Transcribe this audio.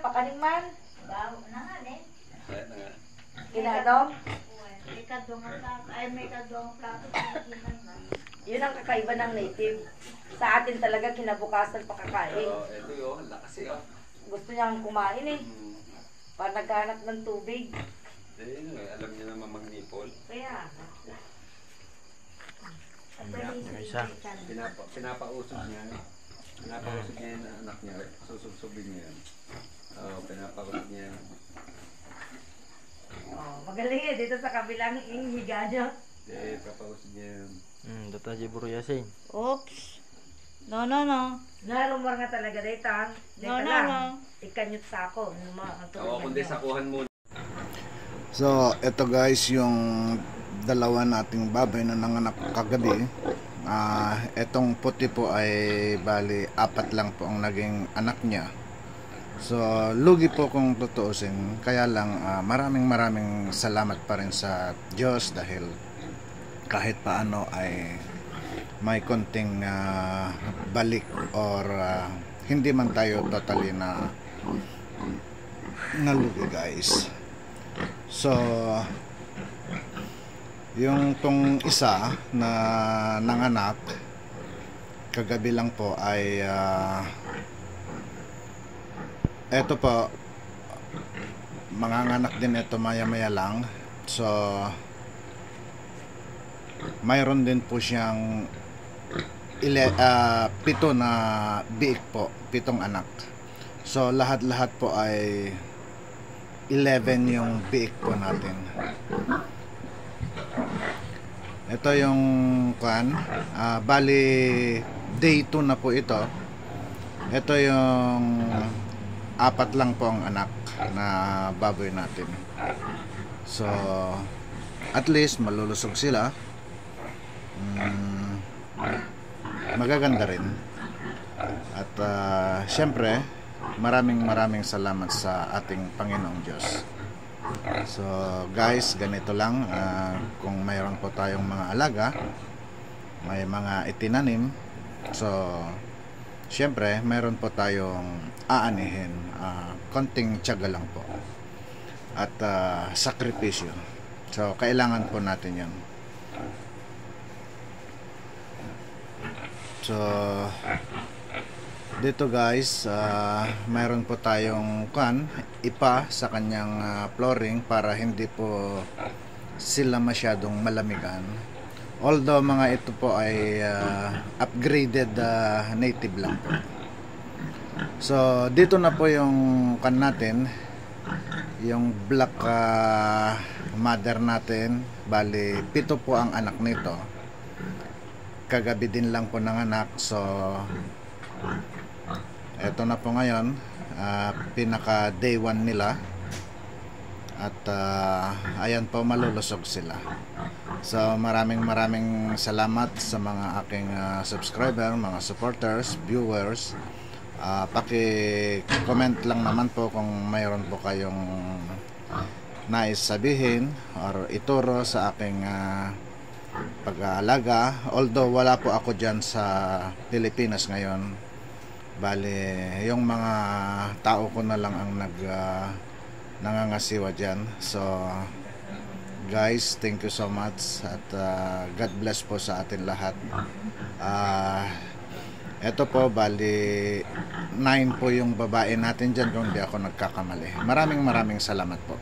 papakaning man. Bawo na nga eh. Kaya na nga. Kinadong. May kadong ang plato. Ay, may kadong ang plato. Yun ang kakaiba ng native. Sa atin talaga kinabukasan pakakain. Pero ito yun, lakas yun. Gusto niyang kumain eh. Para naghanap ng tubig. Alam niya naman magnipol. Kaya. Isa. Pinapausog niya. Pinapausog niya yung anak niya. Susubsubin niya yan. Pinapausog niya yan. Oh, magaling eh. Dito sa kabilang higa niya. Papausog niya yan. Data si Buro Yasin. Oops. No. Narumar nga talaga dito. No. Ikanyot sa ako. Kundi sakuhan muna. So, ito guys yung dalawa nating baboy na nanganak kagabi. Etong puti po ay bali 4 lang po ang naging anak niya. So, lugi po kung tutuusin. Kaya lang maraming salamat pa rin sa Diyos dahil kahit paano ay may konting balik or hindi man tayo totally na nalugi guys. So yung tong isa na nanganak kagabi lang po ay eto po manganganak din ito maya lang. So mayroon din po siyang 7 na biik po, 7 anak. So lahat po ay 11 yung biik po natin. Ito yung bali day 2 na po ito. Ito yung 4 lang po ang anak na baboy natin. So at least malulusog sila. Magaganda rin. At syempre maraming salamat sa ating Panginoong Diyos. So guys, ganito lang. Kung mayroon po tayong mga alaga, may mga itinanim, so syempre mayroon po tayong aanihin. Konting tiyaga lang po at sakripisyo. So kailangan po natin yan. So dito guys, mayroon po tayong ipa sa kanyang flooring para hindi po sila masyadong malamigan. Although mga ito po ay upgraded native lang po. So dito na po yung natin, yung black mother natin. Bali 7 po ang anak nito. Kagabi din lang po nanganak. So eto na po ngayon, pinaka day 1 nila. At ayan po, malulusog sila. So maraming salamat sa mga aking subscriber, mga supporters, viewers. Paki-comment lang naman po kung mayroon po kayong nais sabihin or ituro sa aking pag-aalaga. Although wala po ako dyan sa Pilipinas ngayon, bali yung mga tao ko na lang ang nangangasiwa dyan. So guys, thank you so much at God bless po sa atin lahat. Eto po, bali 9 po yung babae natin dyan kung di ako nagkakamali. Maraming salamat po.